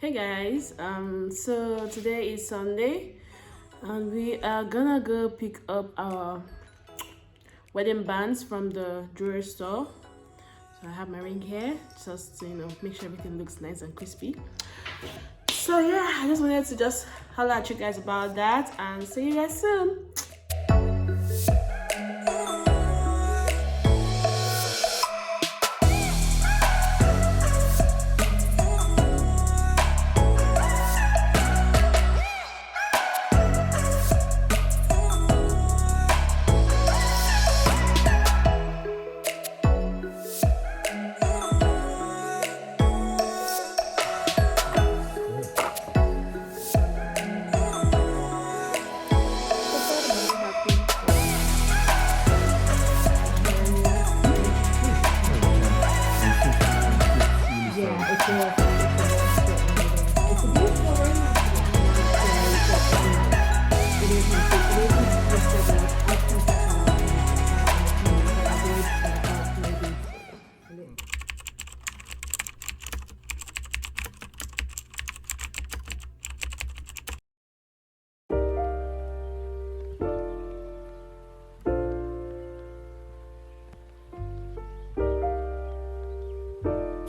Hey guys, so today is Sunday and we are gonna go pick up our wedding bands from the jewelry store. So I have my ring here just to make sure everything looks nice and crispy. So yeah, I just wanted to just holler at you guys about that and see you guys soon.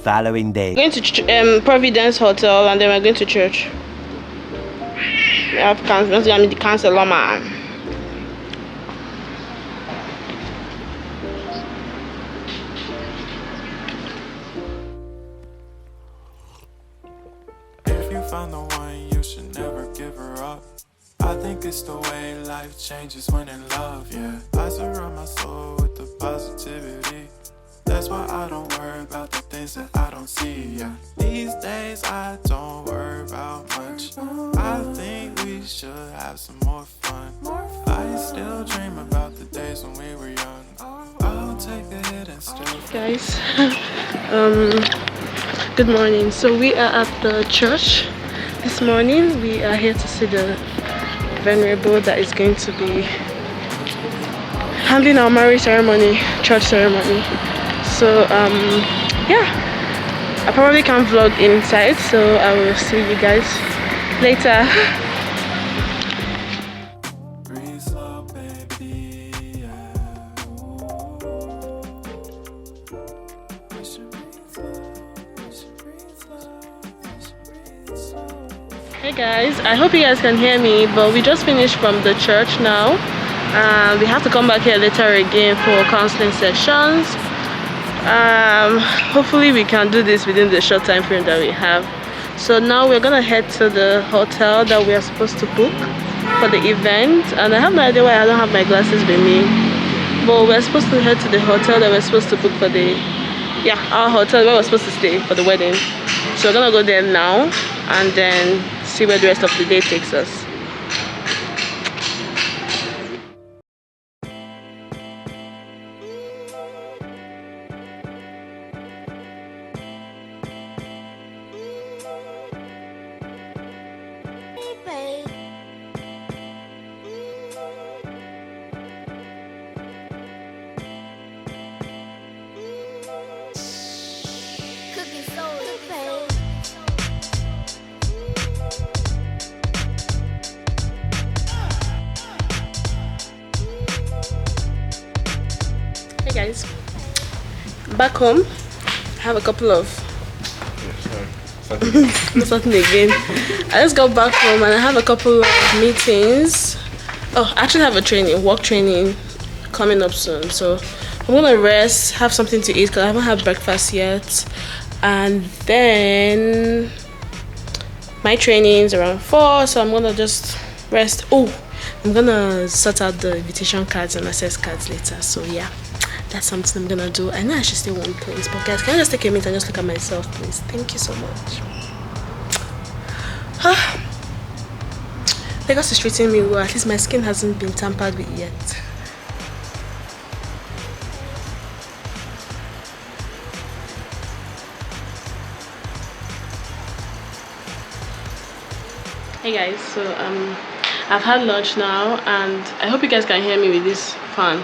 Following day. We're going to Providence Hotel and then we're going to church. We have the counselor man. If you found the one, you should never give her up. I think it's the way life changes when in love, yeah. I surround my soul with the positivity. That's why I don't worry about the things that I don't see, yeah. These days I don't worry about much. I think we should have some more fun. I still dream about the days when we were young. I'll take the hit and still. Guys, good morning. So we are at the church this morning. We are here to see the venerable that is going to be handling our marriage ceremony, church ceremony. So yeah, I probably can't vlog inside, so I will see you guys later. Hey guys, I hope you guys can hear me, but we just finished from the church now. We have to come back here later again for counseling sessions. Hopefully we can do this within the short time frame that we have. So now we're gonna head to the hotel that we are supposed to book for the event, and I have no idea why I don't have my glasses with me, but we're supposed to head to the hotel that we're supposed to book for the our hotel where we're supposed to stay for the wedding. So we're gonna go there now and then see where the rest of the day takes us. Hey guys, back home I have a couple of something again. I just got back home and I have a couple of meetings. Oh, I actually have a work training coming up soon, so I'm gonna rest, have something to eat because I haven't had breakfast yet, and then my training is around 4, so I'm gonna just rest. Oh, I'm gonna sort out the invitation cards and access cards later, so yeah, that's something I'm gonna do. I know I should stay one place, but guys, can I just take a minute and just look at myself, please? Thank you so much. Lagos is treating me well. At least my skin hasn't been tampered with yet. Hey guys, so I've had lunch now and I hope you guys can hear me with this fan.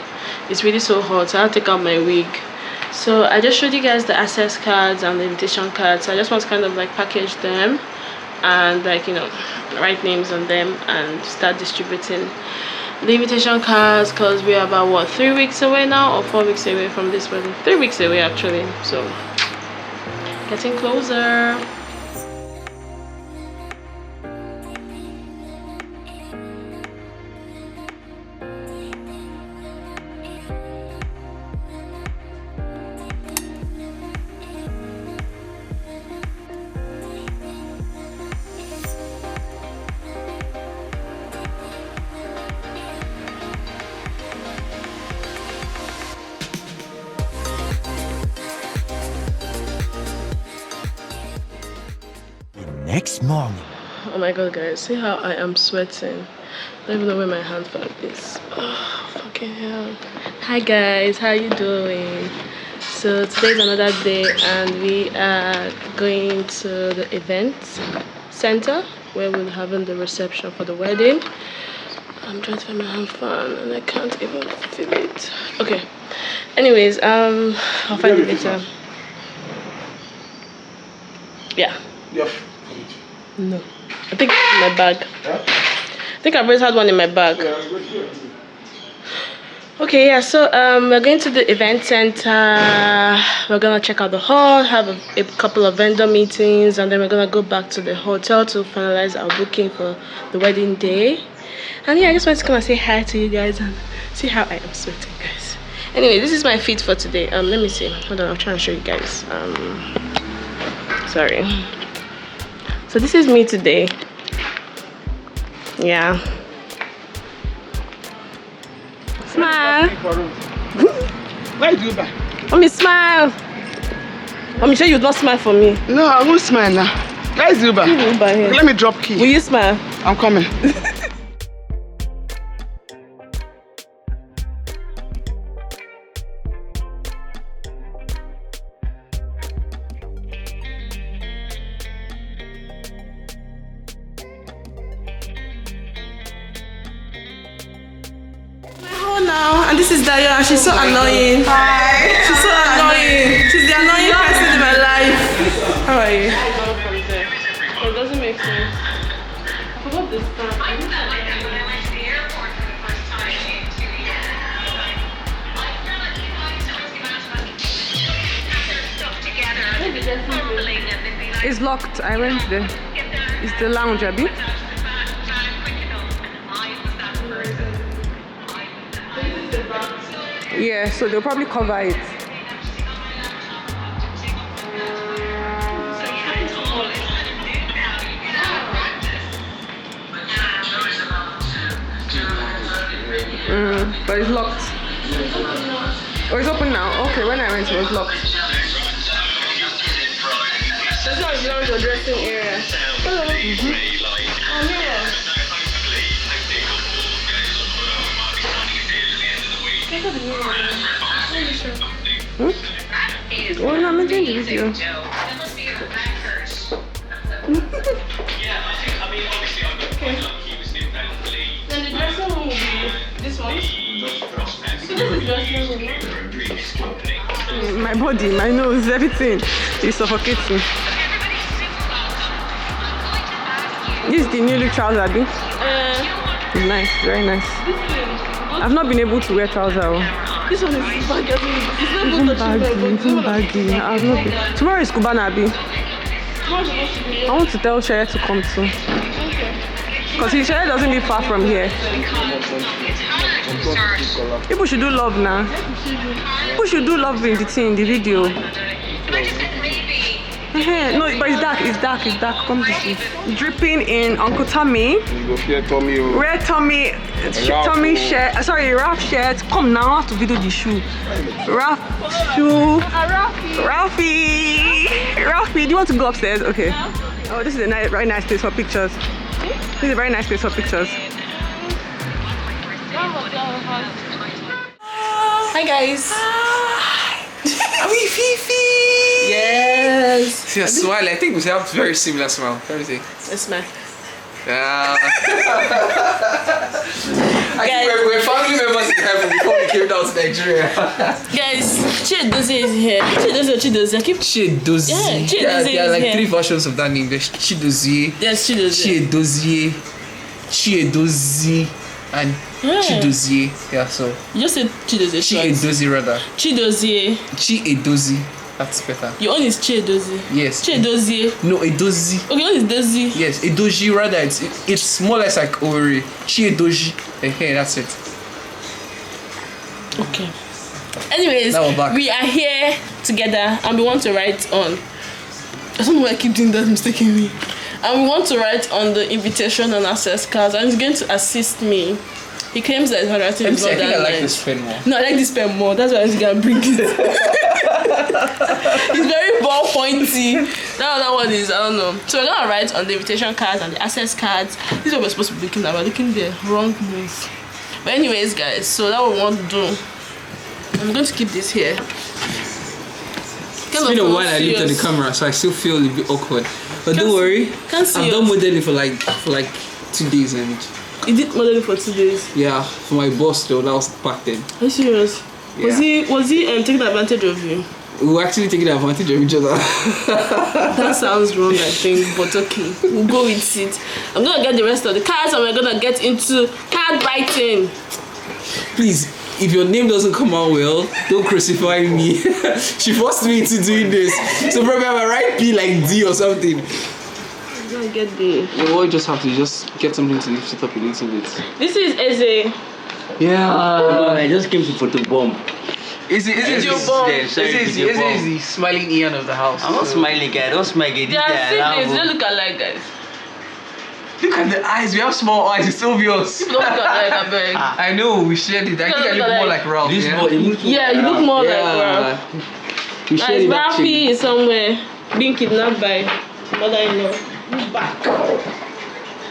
It's really so hot, so I'll take out my wig. So I just showed you guys the access cards and the invitation cards. So I just want to kind of like package them and like, you know, write names on them and start distributing the invitation cards, because we are about what, 3 weeks away now, or 4 weeks away from this wedding. 3 weeks away actually, so getting closer. Next morning. Oh my god, guys, see how I am sweating. I don't even know where my hand felt is. Oh, fucking hell. Hi guys, how you doing? So today's another day and we are going to the event center where we're having the reception for the wedding. I'm trying to find my hand fan and I can't even feel it. Okay. Anyways, I'll find it later. Yeah. Yep. No. I think it's in my bag. Yeah? I think I've always had one in my bag. Okay, yeah, so we're going to the event center. We're gonna check out the hall, have a couple of vendor meetings, and then we're gonna go back to the hotel to finalize our booking for the wedding day. And yeah, I just wanted to come and say hi to you guys and see how I am sweating, guys. Anyway, this is my fit for today. Let me see. Hold on, I'm trying to show you guys. Sorry. So this is me today. Yeah. Smile. Why do you buy? Let me smile. Let me show you not smile for me. No, I won't smile now. Where is Uber? Uber here. Let me drop key. Will you smile? I'm coming. Now, and this is Dayo, and she's so annoying. Hi. She's so annoying. She's the annoying person in my life. How are you? It doesn't make sense. I forgot this time. I felt like that when I went to the airport for the first time in 2 years. I feel like you guys always give out to us have their stuff together. Fumbling and they'd be like, It's locked. I went there. It's the lounge, Abby. Yeah, so they'll probably cover it. But it's locked. Oh, it's open now. Okay, when I went, it was locked. That's not the lounge or dressing area. Hello. Oh, yeah. Oh, no, I'm enjoying the video. that must be a record. Then the dressing room will be this one. So this is dressing room. My body, my nose, everything is suffocating. This is the new look trouser, Abby. It's nice, very nice. I've not been able to wear trouser. This one is baggy. It's not even touching It's even baggy. I've not been. Tomorrow is Cubana, Abby. I want to tell Shere to come too. Because Shere doesn't live far from here. People should do love now. People should do love in the video. No, but it's dark. Come to see. Dripping in Uncle Tommy. Red Tommy shirt. Sorry, Ralph shirt. Come now, I have to video the shoe. Ralph shoe. Ralphie, do you want to go upstairs? Okay. Oh, this is a very nice place for pictures. This is a very nice place for pictures. Hi guys. Are we Fifi? Yes. See a smile. I think we have very similar smile. Everything. It's my. Yeah. I think we're family members in heaven before we came down out Nigeria. Guys, Chidozie is here. Chidozie. I keep Chidozie. Yeah, Chidozie There are like is 3 here. versions of that name. There's Chidozie, Yes, Chidozie. Chidozie, and Yeah. Chidozie. Yeah, so You just said Chidozie. Chidozie rather. Chidozie. Chidozie. That's better. Your own is Chidozie. Yes. Chidozie. No, Edozie. Okay, your own is Dozie. Yes, Edoji rather. It's more or less like Ori. Chiedoji. Hey, that's it. Okay. Anyways, Now we're back. we are here together and we want to write on. I don't know why I keep doing that mistakenly. And we want to write on the invitation and access cards, and he's going to assist me. He claims that his handwriting is I not think I that like nice. this pen more. No, I like this pen more. That's why he's gonna bring it. It's very ball pointy. That one is, I don't know. So we're gonna write on the invitation cards and the access cards. This is what we're supposed to be looking at. We're looking the wrong move. But anyways, guys, so that what we want to do. I'm going to keep this here. It's been a while I looked at the camera, so I still feel a bit awkward. But don't worry, Can't see I've done modeling for like 2 days, and You did modeling for 2 days. yeah, for my boss though, that was back then. Are you serious? Yeah. Was he taking advantage of you? We were actually taking advantage of each other. That sounds wrong, I think, but okay, we'll go with it. I'm gonna get the rest of the cards and we're gonna get into card writing. Please, if your name doesn't come out well, don't crucify me. She forced me into doing this. So probably I might write P like D or something. I'm gonna get the. What you just have to just get something to lift it up a little bit. This is Eze. Yeah. I just came to photobomb. Is it Video bomb. the smiling Ian of the house? I'm not smiling, guy. Don't smile, guy. They are siblings. They don't look alike, guys. Look at the eyes. We have small eyes. It's obvious. Don't look alike, I beg. I know. We shared it. I think I look more like Ralph. This yeah? boy, he looks Yeah, you look more like Ralph. We shared it. Ralphie is somewhere being kidnapped by mother-in-law. Move back.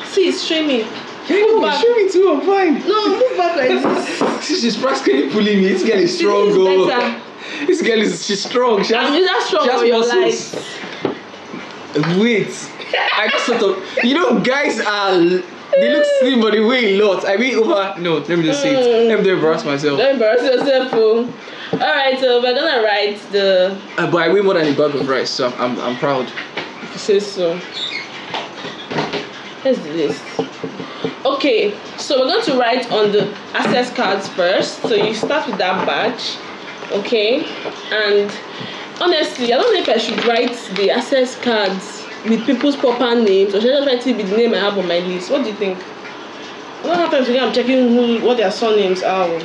See, it's streaming. Move back. Show me too. I'm fine. No, move back like this. She's practically pulling me. This girl is strong, This is girl. better. This girl she's strong. She has, I'm that strong she has for your muscles. life. Wait, I just thought of, guys are, they look slim but they weigh a lot. I mean no, let me just say it. Let me embarrass myself. Don't embarrass yourself, fool. Alright, so we're gonna write the. But I weigh more than a bag of rice, so I'm proud. If you say so. Let's do this. Okay, so we're going to write on the access cards first. So you start with that badge, okay? And honestly, I don't know if I should write the access cards with people's proper names or should I just write it with the name I have on my list? What do you think? I don't have time to I'm checking what their surnames are.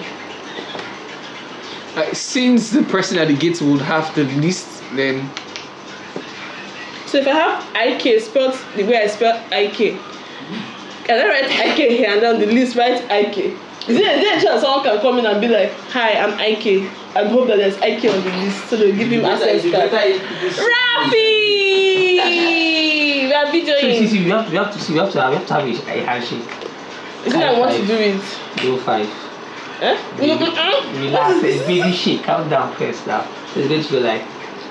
Since the person at the gate would have the list, then. So if I have IK spelled the way I spell IK, can I write IK here and then on the list write IK? Is there a chance someone can come in and be like, hi, I'm IK, and hope that there's IK on the list so they'll give him access card. Rafi! We are videoing. See, we have to have a handshake. Is it I want to do it? Do 5. Relax, it's baby shake. Count down first now. So it's going to go like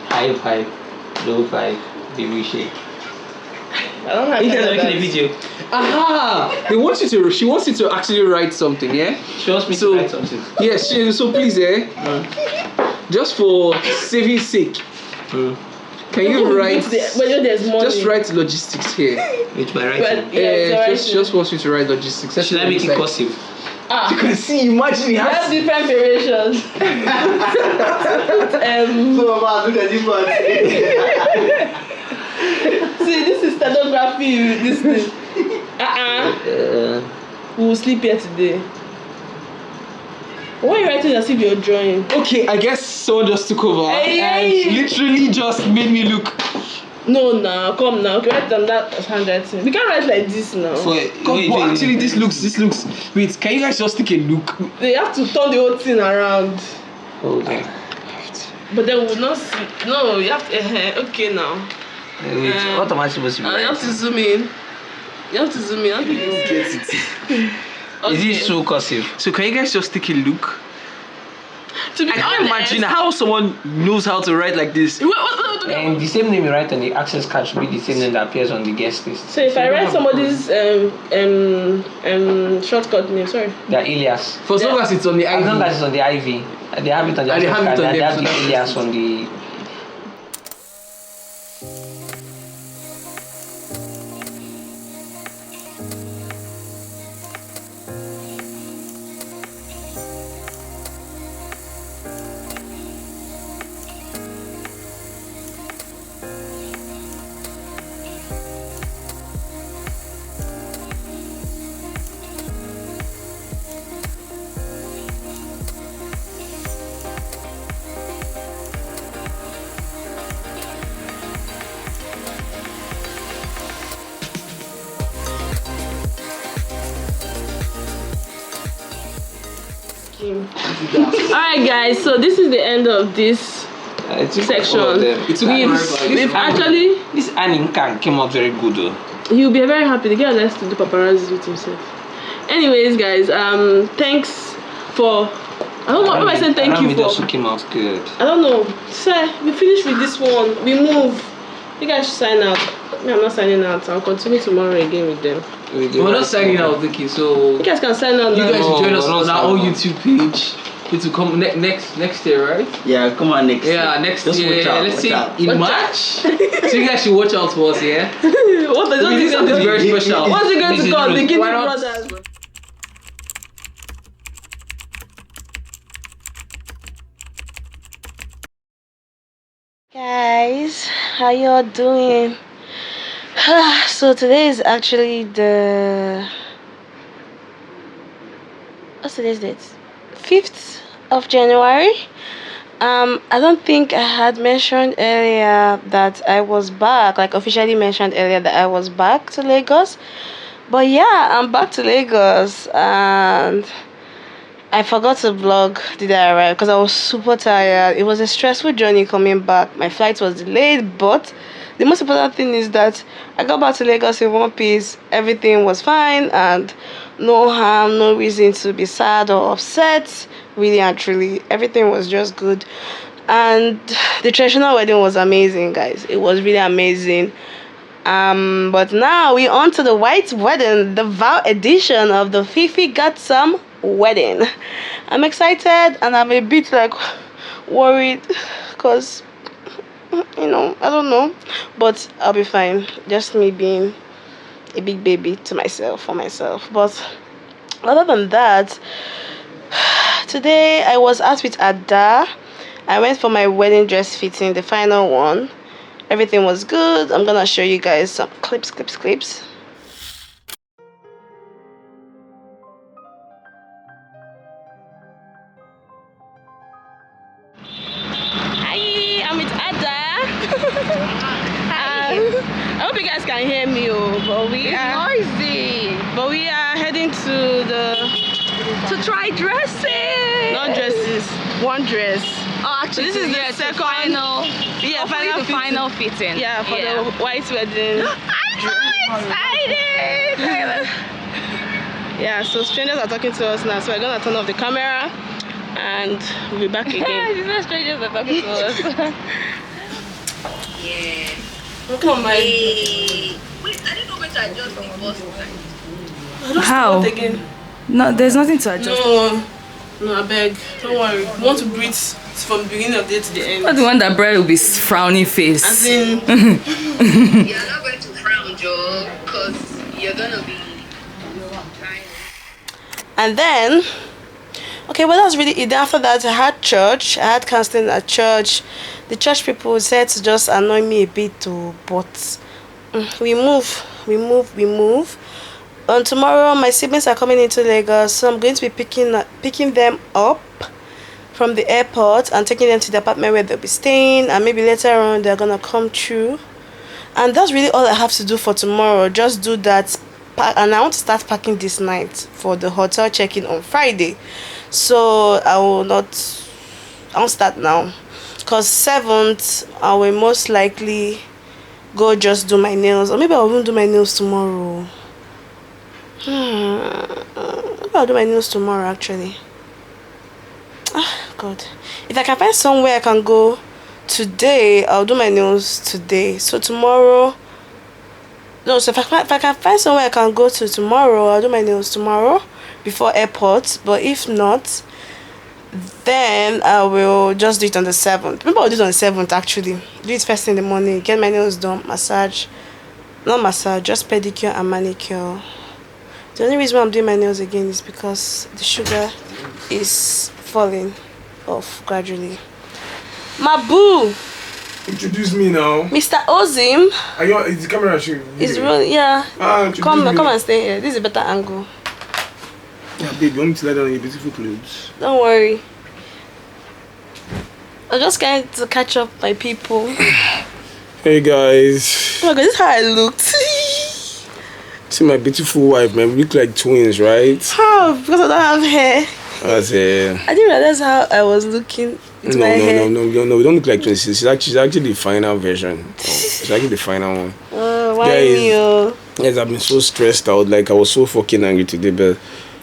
high 5, low 5, baby shake. I don't have You guys time are for making a that. video. Aha! She wants you to actually write something, yeah? She wants me to write something. Yes, so please, just for saving sake, can you write? Whether there's money. Just write logistics here. With my writing. Just wants you to write logistics. That's Should I what make it's it like. cursive? You can see, imagine it That's has. different variations. Look at this one. See, this is stenography. This thing. We will sleep here today. Why are you writing as if you're drawing? Okay, I guess someone just took over and literally just made me look. No, now come now. Okay, write on that handwriting. We can't write like this now. Actually, this looks. Wait, can you guys just take a look? They have to turn the whole thing around. Hold on. But then we will not see. No, you have to. Okay now. Wait, what am I supposed to be You have to zoom in. You have to zoom in. How do you get it? Is this too cursive? So can you guys just take a look? To be I can't honest, imagine how someone knows how to write like this. Wait, And the same name you write on the access card should be the same name that appears on the guest list. So if I write somebody's shortcut name, sorry. They're alias. For as long as it's on the As IV. long as it's on the IV. They have it on the access card. They have the alias on the... Alright guys, so this is the end of this section. We've actually... This Annie came out very good though. He'll be very happy. The guy likes to do paparazzi with himself. Anyways guys, thanks for... I don't know what am I saying thank you for. Also came out good. I don't know. Sir, we finished with this one. We move. You guys should sign out. Me, I'm not signing out. I'll continue tomorrow again with them. We're not signing out, Vicky, so you guys can sign out you now. guys should join us on our own YouTube page. It will come next year, right? Yeah, come on next year. Yeah, next Just year. watch out, Let's watch say out. in March. So you guys should watch out for us, yeah? What is We did something very special. What's it going to call? The Guinea Why not? Brothers. Guys, how y'all doing? So today is actually what's today's date? 5th of January. I don't think I had mentioned earlier that I was back, like officially mentioned earlier that I was back to Lagos. But yeah, I'm back to Lagos and I forgot to vlog the day I arrived because I was super tired. It was a stressful journey coming back. My flight was delayed, but the most important thing is that I got back to Lagos in one piece. Everything was fine and no harm, no reason to be sad or upset. Really and truly, everything was just good. And the traditional wedding was amazing, guys. It was really amazing. But now we're on to the white wedding, the vow edition of the Fifi Got Some wedding. I'm excited and I'm a bit like worried because I don't know, but I'll be fine. Just me being a big baby for myself. But other than that, today I was out with Ada. I went for my wedding dress fitting, the final one. Everything was good. I'm gonna show you guys some clips. Hi, I'm with Ada. I hope you guys can hear me, but we are noisy. But we are heading to try dresses. Not dresses, one dress. Oh, actually, So this is the second final. Yeah, Hopefully the final fitting. Yeah, for the white wedding. I'm so excited! Yeah, so strangers are talking to us now, so we're gonna turn off the camera and we'll be back again. These are strangers are talking to us. Yeah. Look at my. Wait, I didn't know where to adjust the first time. I don't How? start again. No, there's nothing to adjust. No, I beg. Don't worry. We want to breathe from the beginning of the day to the end. Not the one that bride will be frowning face. As in, You're not going to frown, Joe, because you're gonna be trying. and then, okay, well, that's really it. After that, I had church. I had counseling at church. The church people said to just annoy me a bit too, but we move. On tomorrow, my siblings are coming into Lagos, so I'm going to be picking them up from the airport and taking them to the apartment where they'll be staying, and maybe later on they're gonna come through. And that's really all I have to do for tomorrow. Just do that, and I want to start packing this night for the hotel check-in on Friday. So I won't start now, because 7th I will most likely go just do my nails, or maybe I won't do my nails tomorrow. Maybe I'll do my nails tomorrow actually. God, if I can find somewhere I can go today I'll do my nails today. So tomorrow, no, so if I can find somewhere I can go to tomorrow, I'll do my nails tomorrow before airport. But if not, then I will just do it on the 7th. Maybe I'll do it on the 7th actually. Do it first in the morning, get my nails done, massage, not massage, just pedicure and manicure. The only reason why I'm doing my nails again is because the sugar is falling off gradually. My boo! Introduce me now. Mr. Ozim. Are you? Is the camera showing? It's really, yeah. Come me. and stay here. This is a better angle. Yeah, babe, you want me to lie down in your beautiful clothes? Don't worry. I'm just trying to catch up my people. Hey guys. Oh my god, this is how I looked. See my beautiful wife, man. We look like twins, right? How? Because I don't have hair. That's it. I didn't realize how I was looking with my hair. No, we don't look like twins. She's actually the final version. She's actually the final one. Why me? Yes, I've been so stressed out. Like, I was so fucking angry today, but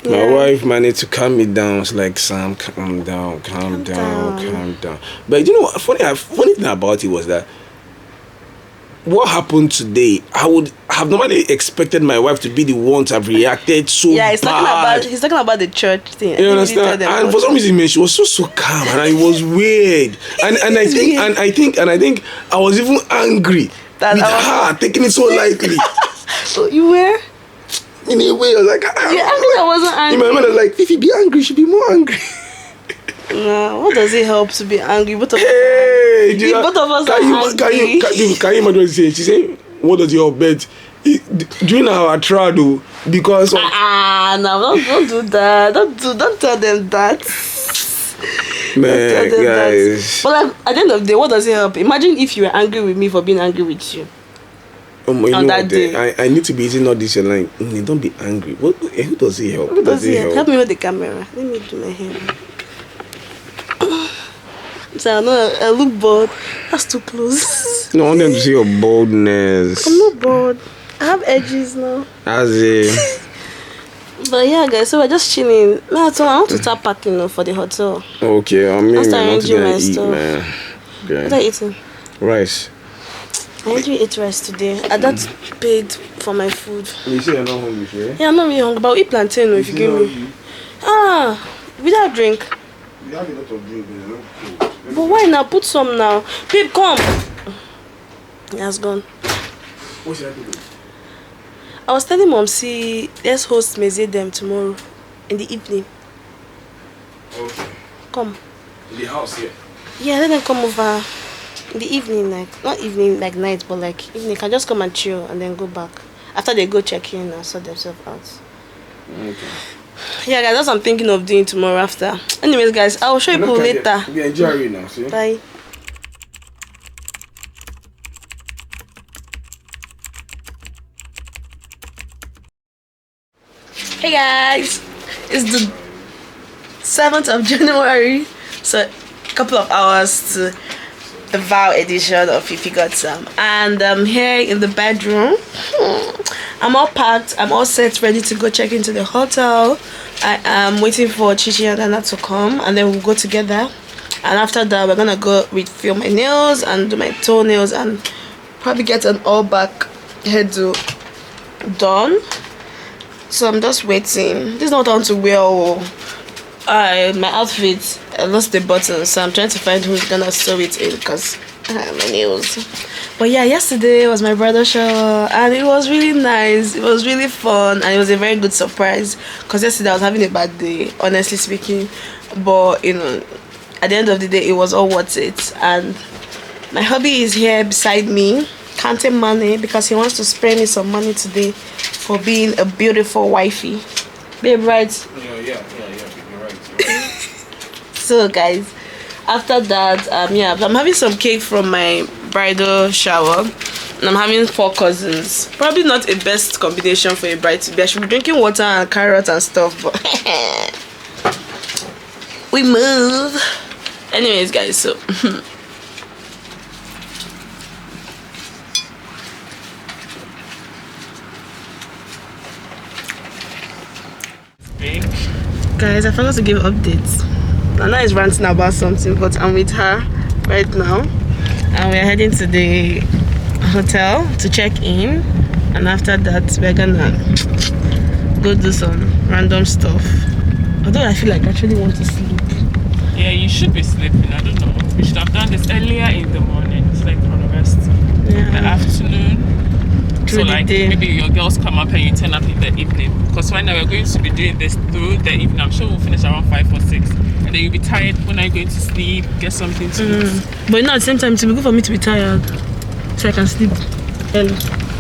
my wife managed to calm me down. It's like, Sam, calm down. But you know what? Funny thing about it was that what happened today, I would have normally expected my wife to be the one to have reacted so bad. He's talking about the church thing. You understand? And for some reason, man, she was so calm, and it was weird. And I think I was even angry with her taking it so lightly. So you were? In a way, I was like, I wasn't angry. In my mind, I was like, if you be angry, you should be more angry. No, what does it help to be angry? Both of us are angry. Can you imagine what she said? What does your bet? During our trial, because of... no, don't do that. Don't tell them that. Man, guys. But like, at the end of the day, what does it help? Imagine if you were angry with me for being angry with you. On that day. I need to be eating all this. You're like, don't be angry. Who does it help? Who does it help? Help me with the camera. Let me do my hair. So I look bored. That's too close. No, I want them to see your boldness. I'm not bored. I have edges now. That's it. But yeah, guys, so we're just chilling. I want to start packing for the hotel. Okay, I mean, I'm not gonna eat, stuff. man. Okay. What are you eating? Rice. I want to eat rice today. I just paid for my food. You say you're not hungry, yeah? Yeah, I'm not really hungry, but I'll eat plantain if you give me. Without drink. You have a lot of drink, man. But why now? Put some now. Babe, come. It has gone. What's happening? I was telling Mom, let's host Meze them tomorrow in the evening. Okay. Come. In the house here? Yeah, let them come over in the evening, like, not evening like night, but like evening. Can just come and chill and then go back. After they go check in and sort themselves out. Okay. Yeah, guys, that's what I'm thinking of doing tomorrow after. Anyways, guys, I'll show you people later. We enjoy it now, see? Bye. Hey guys, it's the 7th of January, so a couple of hours to the vow edition of Fifi Got Some, and I'm here in the bedroom. I'm all packed, I'm all set, ready to go check into the hotel. I am waiting for Chichi and Anna to come, and then we'll go together. And after that, we're gonna go refill my nails and do my toenails and probably get an all back hairdo done. So I'm just waiting. This is not what I want to wear. My outfit, I lost the button, so I'm trying to find who's gonna sew it in because my nails. But yeah, yesterday was my bridal shower and it was really nice. It was really fun and it was a very good surprise because yesterday I was having a bad day, honestly speaking. But you know, at the end of the day, it was all worth it. And my hubby is here beside me, counting money because he wants to spray me some money today for being a beautiful wifey. Babe, right? Yeah, you're right. So guys, after that, I'm having some cake from my bridal shower and I'm having 4 cousins. Probably not a best combination for a bride to be. I should be drinking water and carrots and stuff, but we move. Anyways, guys, so guys, I forgot to give updates. Nana is ranting about something, but I'm with her right now. and we're heading to the hotel to check in, and after that we're gonna go do some random stuff. Although I feel like I actually want to sleep. Yeah, you should be sleeping. I don't know. We should have done this earlier in the morning. It's like for the rest. Yeah. In the afternoon. Through So the like day. maybe your girls come up and you turn up in the evening. Because right now we're going to be doing this through the evening. I'm sure we'll finish around 5 or 6. And then you'll be tired. When are you going to sleep? Get something to eat. But at the same time, it will be good for me to be tired, so I can sleep early.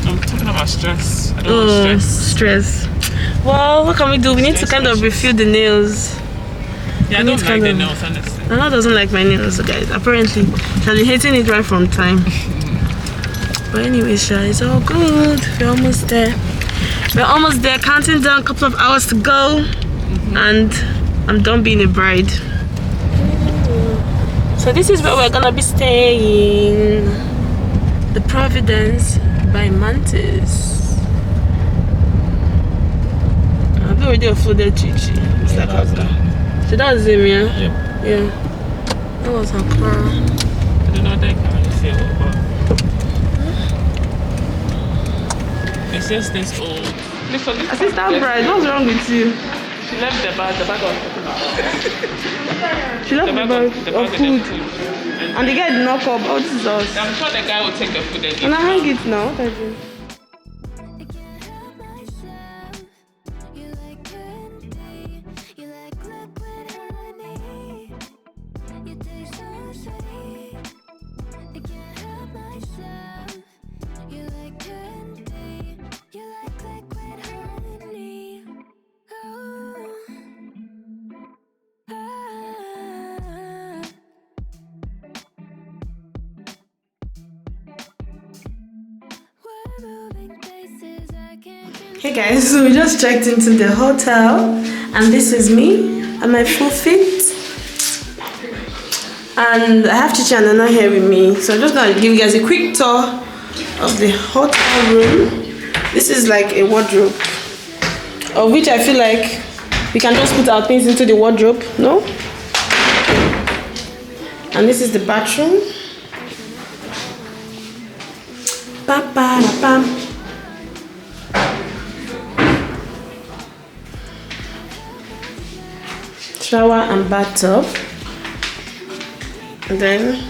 I'm talking about stress. I don't want stress. Well, what can we do? We need to kind of refill the nails. Yeah, I don't like the nails, honestly. Nana doesn't like my nails, guys. Apparently, she's been hating it right from time. But anyway, Sha, it's all good. We're almost there. We're almost there. Counting down a couple of hours to go, and I'm done being a bride. So this is where we're gonna be staying. The Providence by Mantis. I've already uploaded Chichi. It's like that. So that's him, yeah? Yep. Yeah. That was her car. I don't know what they can say about. It's just this old. Assistant bride, what's wrong with you? She left the bag of She left the bag of food. And the guy did not come. Oh, this is us. I'm sure the guy will take the food and eat. And I hang it now. What are you? Hey guys, so we just checked into the hotel, and this is me and my full fit. And I have Chichi and Nana here with me, so I'm just gonna give you guys a quick tour of the hotel room. This is like a wardrobe, of which I feel like we can just put our things into the wardrobe, no? And this is the bathroom. Ba-ba-da-bam. Shower and bathtub. And then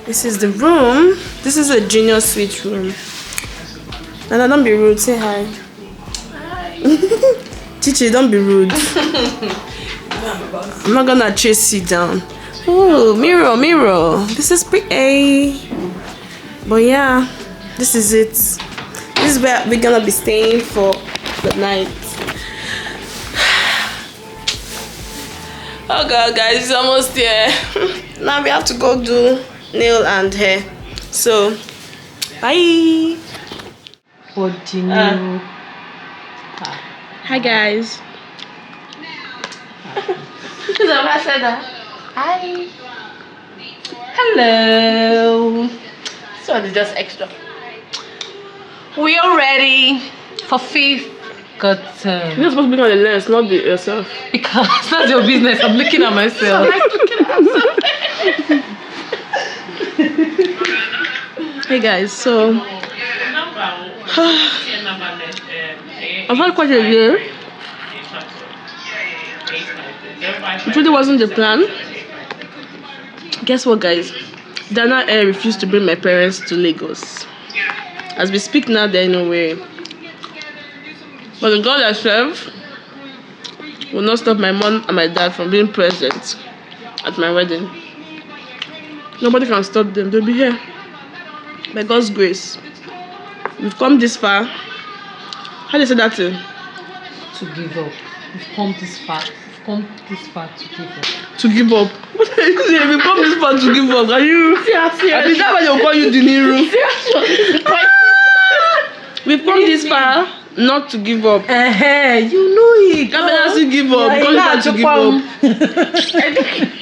this is the room. This is a junior suite room. And don't be rude, say hi. Chichi, don't be rude. I'm not gonna chase you down. Oh, mirror, mirror. This is pretty. But yeah, this is it. This is where we're gonna be staying for the night. Oh god, guys, it's almost there. Now we have to go do nail and hair. So, bye. Hi guys. Hi. Hello. So it's just extra. We are ready for fifth curtain. You're supposed to be on the lens, not yourself. Because that's your business. I'm looking at myself. Hey guys, so I've had quite a year. It really wasn't the plan. Guess what, guys? Dana Air refused to bring my parents to Lagos. As we speak now, they're nowhere. But the God I serve will not stop my mom and my dad from being present at my wedding. Nobody can stop them. They'll be here. By God's grace. We've come this far. How do you say that thing? To give up. We've come this far. We've come this far to give up. To give up. What are you saying? We've come this far to give up. Are you? Is that why they'll call you Diniru? We've come this far not to give up. You know it. Can't to give up. Yeah, Come back to give up.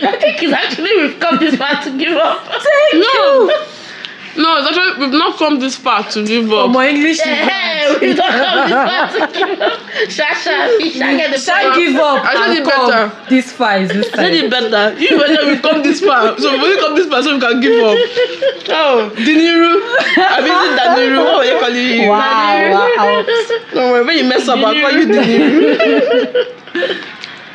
I think it's actually we've come this far to give up. No, it's actually we've not come this far to give up. My English is We don't come this far to give up. Shasha, we shall get the Shall give up I said and it come. better. This far is this I said time. it better. You better we come this far. So we only come this far so we can give up. Oh, Diniru. I visit Daniru. What were you calling you? Wow. Don't worry, when you mess up, I'll call you Diniru.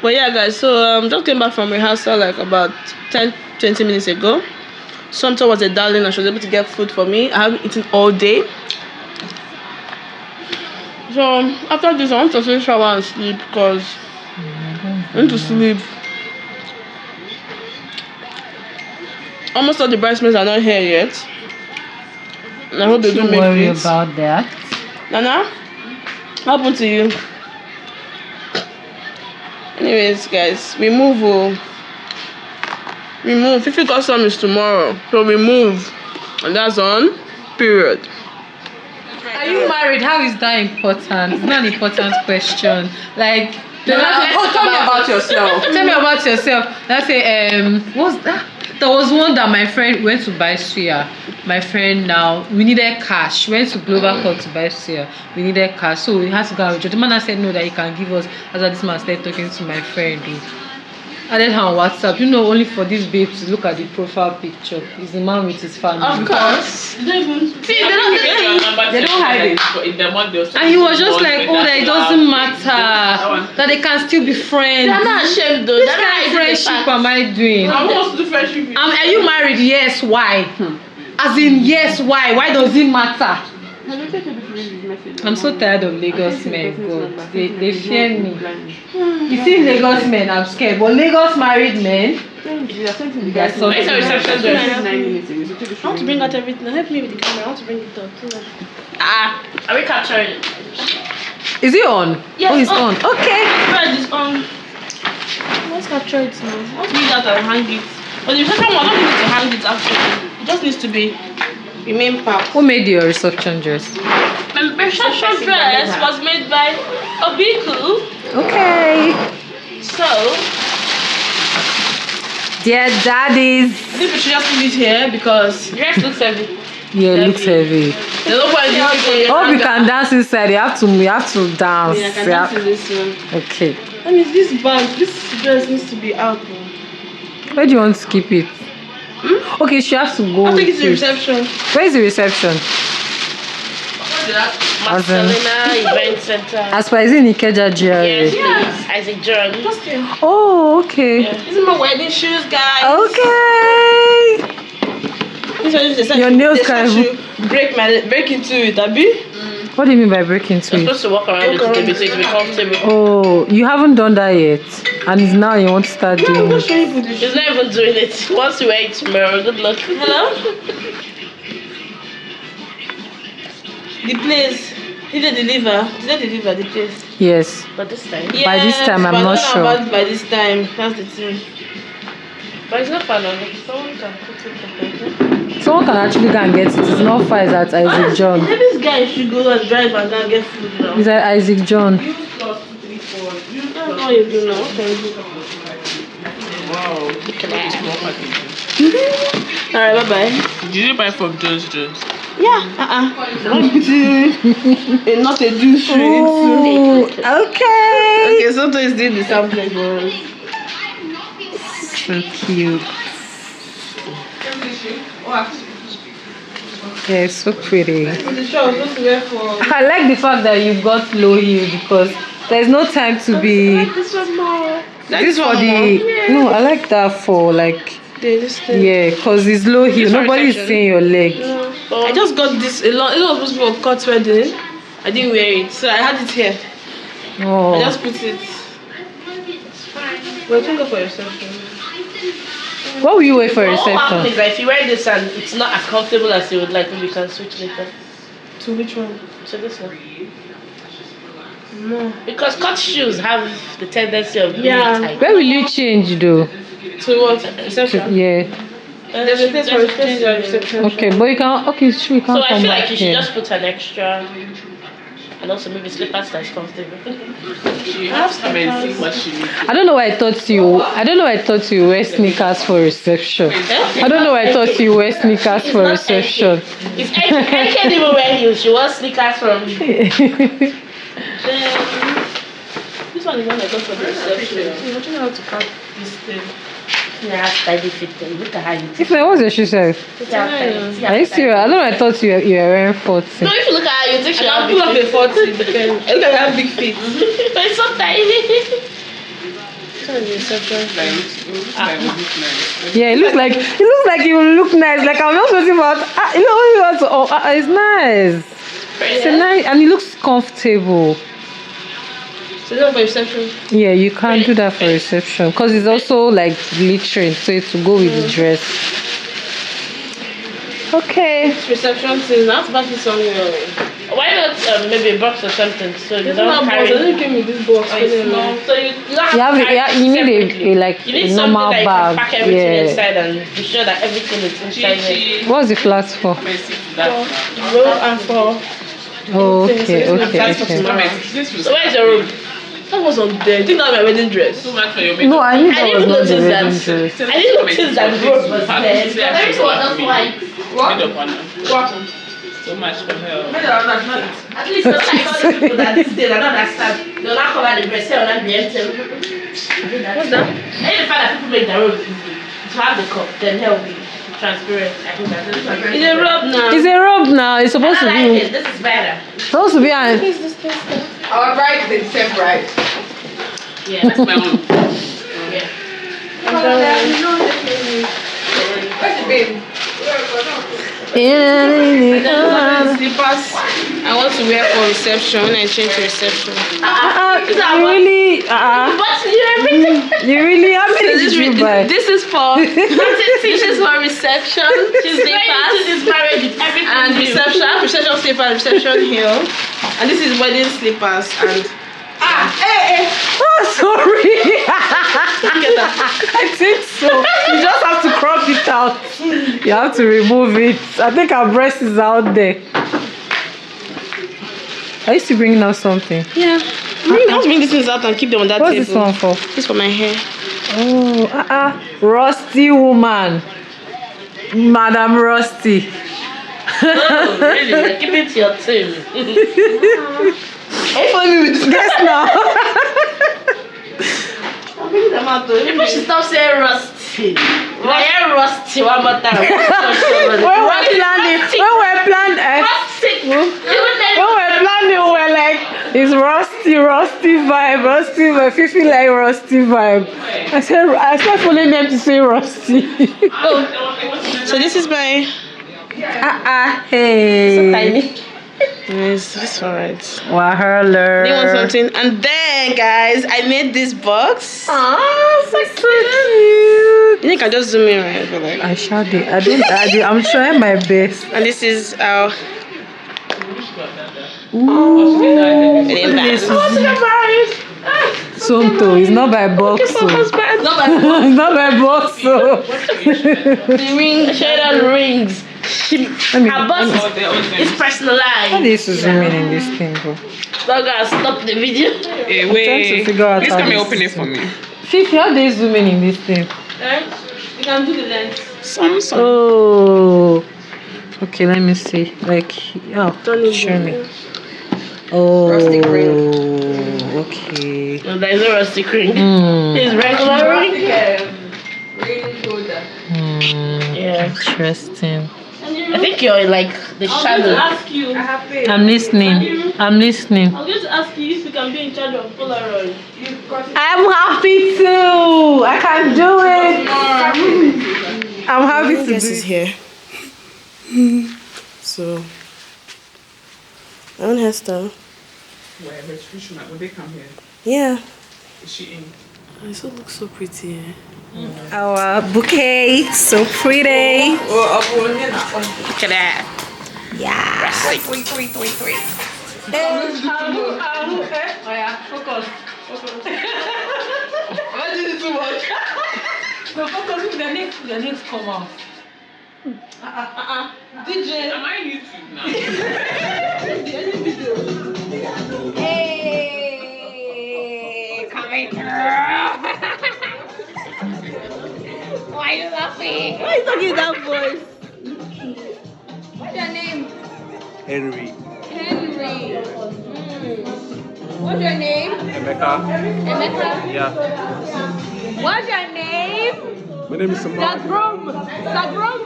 But yeah, guys, so just came back from rehearsal like about 10-20 minutes ago. Somto was a darling and she was able to get food for me. I haven't eaten all day. So after this, I want to take a shower and sleep because I need to sleep. Almost all the bridesmaids are not here yet. And I hope they don't Don't worry make it. about that. Nana, what happened to you? Anyways, guys, we move. We move. Fifi custom is tomorrow, so we move, and that's on. Period. Are you married? How is that important? It's not an important question. Like, Tell me about yourself. Tell me about yourself. Let's say, what's that? There was one that my friend went to buy suya. My friend now, we needed cash. Went to Global Court to buy suya. We needed cash, so we had to go. The man said no, that he can give us. After this man started talking to my friend. Added her on WhatsApp. You know, only for this babe to look at the profile picture. Is the man with his family. Of course. They don't hide it. And And he was just like, oh, that it doesn't matter. That they can still be friends. They're not ashamed though. Which They're not kind of hiding the friendship fact. am I doing? I want to do friendship. Are you married? Yes. Why? As in, yes. Why? Why does it matter? I'm so tired of Lagos men. God, they fear me. You see, Lagos men, I'm scared. But Lagos married men, they're something. I want to bring out everything. Help me with the camera. I want to bring it up. Are we capturing it? Is it on? Yes, oh, it's on. Okay. Right, it's on. Let's capture it now. I want to bring it out and hang it. But the second one, I don't need to hang it actually. It just needs to be remain packed. Who made your reception dress? My reception dress was made by Obiku. Okay. So, Dear daddies. I think we should just leave it here because the dress looks heavy. Yeah, it looks heavy. There's no point in this. Oh, we can dance inside. You have to dance. Yeah, I can dance in this one. Okay. I mean, this bag, this dress needs to be out. Where do you want to keep it? Okay, she has to go. I'll take it to the reception. Where is the reception? Marcelina Event Center. As far as in Ikeja GRA. Yes, please. Isaac John. Just here. Oh, okay. Yeah. These are my wedding shoes, guys. Okay. Your nails can break into it, Abi. What do you mean by break into You're it? supposed to walk around it to be comfortable. Oh, you haven't done that yet, and it's now you want to start doing it. She's not even doing it. She wants to wear it tomorrow. Good luck. Hello? The place. Did they deliver the place? Yes. But this time? Yes, by this time, I'm not sure. By this time, that's the thing. But it's not far now. Someone can put it. Someone can actually go and get it. It's not far, it's at Isaac John. Maybe this guy should go and drive and go and get food now. It's at Isaac John. That's what you do now. Okay. Wow. Alright, bye bye. Did you buy from Joe's Joe's? Yeah. Not a juice. Oh, okay. Okay, sometimes it's doing the sampling for us. So cute. Yeah, it's so pretty. I like the fact that you got low heel because there's no time to be. This one more. This for the. No, I like that for like. Yeah, because it's low heel. Nobody's seeing your leg. I just got this a lot. It was supposed to be a cut wedding. I didn't wear it, so I had it here. Oh. I just put it. Well, you can go for your reception. What will you wear for your What happens reception? is that if you wear this and it's not as comfortable as you would like, maybe you can switch later. To which one? To this one. No. Because cut shoes have the tendency of being tight. Where will you change though? To what? Reception? Yeah. There's a place for reception. Okay, but you can. Okay, sure, you can So I come feel back like you should here. just put an extra. And also maybe slippers that is comfortable. She has come and see what she needs. I don't know why I thought you wear sneakers for reception. I don't know why I thought you wear sneakers for reception. If I can't even wear heels, she wants sneakers from me. This one is one I got for the reception. I don't know how to cut this thing. Yeah, tidy fitting. Look at how you If what's your shoe size? Look at how tidy. Are you serious? I don't know. I thought you were wearing 40. No, if you look at how you think she I'll have pull up big a 40 depend. Look at that big feet. feet. But it's so tiny. Yeah, it looks like you look nice. Like I'm not talking about. It's nice. It's a nice, and it looks comfortable. So that's for reception. Yeah, you can't do that for reception because it's also like glittering, so it will go with the dress. Okay. Reception thing. I have to pack it somewhere. Why not maybe a box or something so you It's don't not carry? box. I think it came with this box. Oh, it's small. So you don't have to carry You need separately. a like You need a normal something that you can bag. pack everything Yeah. inside and be sure that everything is inside there. What's the flat for? Roll and for. Oh, okay. So where's your room? That was on there. I think that was my wedding dress. So much for your No, I knew that was didn't not the notice wedding that. dress. I didn't notice that road was there. But everything was just white. So much for her. At least not like all these people that this day, I don't understand. They'll not cover the breast, they'll not be empty. What's that? I think the fact that people make the road easy to have the cup, then hell will be transparent. I think that's it. It's a robe now. It's a robe now. It's supposed to I like be. it. This is better. Supposed to be an. Our bride is the same bride. Yeah. That's my own. Yeah. Where's the babe? Slippers. I want to wear for reception when I change to reception. You really. But You really. How many did you buy? This is for this is for reception. she's going into this marriage with everything And new. reception slipper, reception heel. And this is wedding slippers and Oh, sorry. I think so. You just have to crop it out. You have to remove it. I think our breast is out there. Are you still bringing out something? yeah. Let's bring these things out and keep them on that What's table. this one for? This is for my hair. Oh, rusty woman. Madam Rusty. Oh, really? Keep it to your team. Are you following me with this? Yes, now. Maybe she stop saying rusty. Why rusty one more time? When we're planning, we're like, it's rusty vibe, Fifi like rusty vibe. I started following them to say rusty. So this is my Hey. so tiny. Nice, that's alright. Wahala. You want something? And then guys, I made this box. Oh, so cute. You think I just zoom in right? But like, I shall do. I'm trying my best. and this is our Sonto, it's not by box. So. It's not by box. So. The ring, shoulder rings. Her boss is personalized. How do you zoom in this thing, bro? Not gonna stop the video. Hey, I'm trying to figure out please how come and this open it is. for me. Fifi, how do you zoom in this thing? you can do the lens. Some. Oh. Okay, let me see. Like, show me. Oh. Rusty ring. Okay. No, there is no rusty ring. Hmm. It's regular ring. Ring holder. Yeah. Interesting. I think you're like the shadow. Ask you. I'm listening. I was going to ask you if you can be in charge of Polaroid. I'm happy to. I can do it. I'm happy to do This is it. here. So, my own hairstyle. Wherever restriction, when they come here, Yeah. is she in? It still looks so pretty. Our bouquet, so pretty. Look at that. Yeah. Focus. Why did it too much? No, focus. The nails come out. DJ. Am I YouTube now? Why are you laughing? Why are you talking in that voice? What's your name? Henry. Henry. What's your name? Emeka. Emeka? Yeah. What's your name? My name is Samar. Zagrum. Zagrum.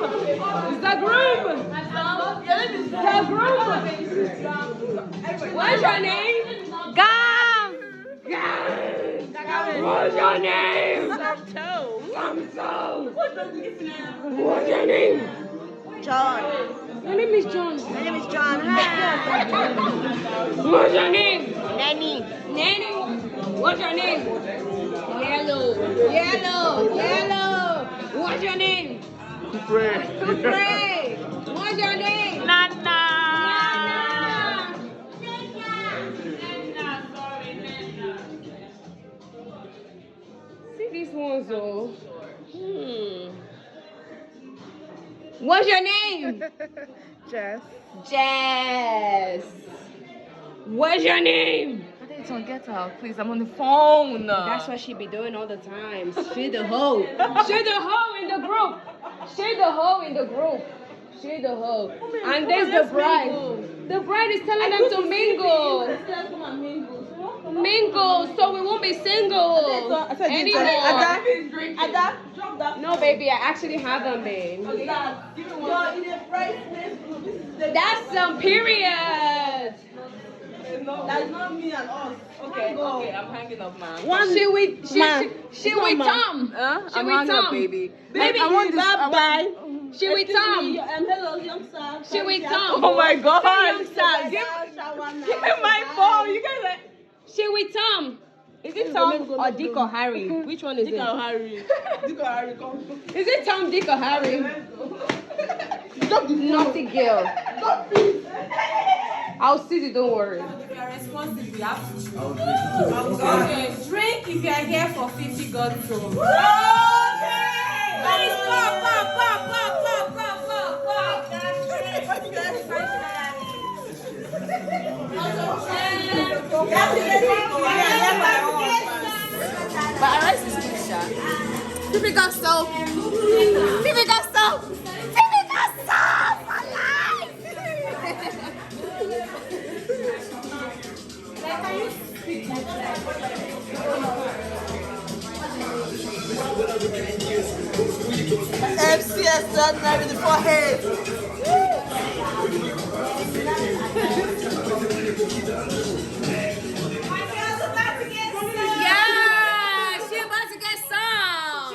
Zagrum. Zagrum. What's your name? Gam. What's your name? Samso. What's your name? John. My name is John. My name is John. What's your name? Nanny. Nanny. What's your name? Yellow. Yellow. Yellow. What's your name? Kufre. Kufre. What's your name? Nana. Nana. See these ones though. What's your name? Jess. Jess. What's your name? I think it's on Get Out. Please, I'm on the phone. That's what she be doing all the time. Share the hoe. Share the hoe in the group. Share the hoe in the group. Share the hoe. And there's the bride. The bride is telling them to mingle. Mingle, so we won't be single anymore. Ada, drop that. No, baby, I actually have them, babe. That's some period. That's not me and us. Okay, I'm hanging up, man. She with Tom. She with Tom. Baby. Baby, I want this. Bye. She with Tom. Hello, youngster. She with Tom. Oh my God. Give me my phone. You guys are... She with Tom. Is it Tom or Dick or Harry? Which one is it? Dick or Harry. Dick or Harry, come. Is it Tom, Dick or Harry? Naughty girl. I'll see you, don't worry. If you are responsible, you have to drink. Okay, drink if you are here for 50 God's soul. Okay! Please, pop. But our rice is good, Sha. People got soap. People got soap. People got soap for life. FCS done marry the forehead. Yeah, she about to get some.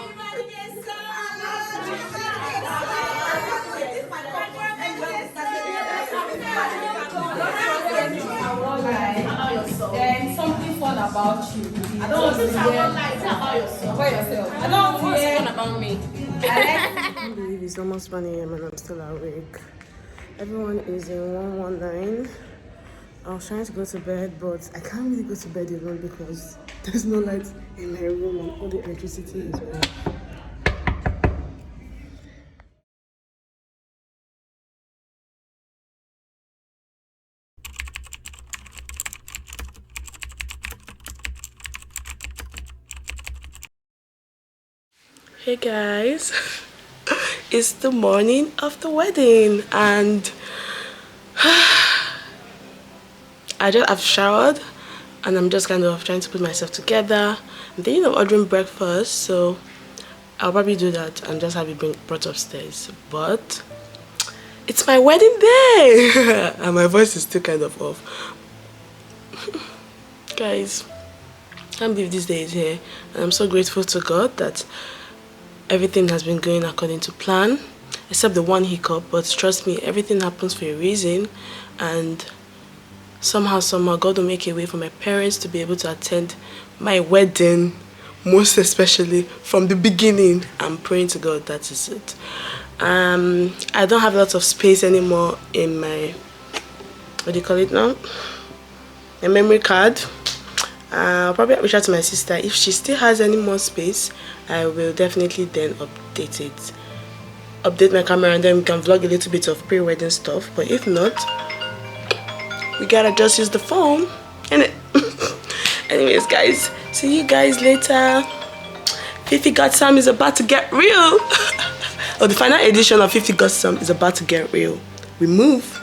Then something fun about you. I don't want to hear about yourself. About yourself. I don't want to hear about me. I can't believe it's almost 1 a.m. and I'm still awake. Everyone is in 119. I was trying to go to bed, but I can't really go to bed alone because there's no light in my room and all the electricity is off. Hey guys, it's the morning of the wedding and I've showered and I'm just kind of trying to put myself together. I'm thinking of ordering breakfast, so I'll probably do that and just have it brought upstairs. But it's my wedding day and my voice is still kind of off. Guys, I can't believe this day is here and I'm so grateful to God that everything has been going according to plan, except the one hiccup, but trust me, everything happens for a reason, and somehow God will make a way for my parents to be able to attend my wedding, most especially from the beginning. I'm praying to God that is it. I don't have lots of space anymore in my, what do you call it now? My memory card. I'll probably reach out to my sister. If she still has any more space, I will definitely then update my camera and then we can vlog a little bit of pre-wedding stuff. But if not, we gotta just use the phone, innit? Anyways guys, see you guys later. 50 Got Some is about to get real. Or the final edition of 50 Got Some is about to get real. We move.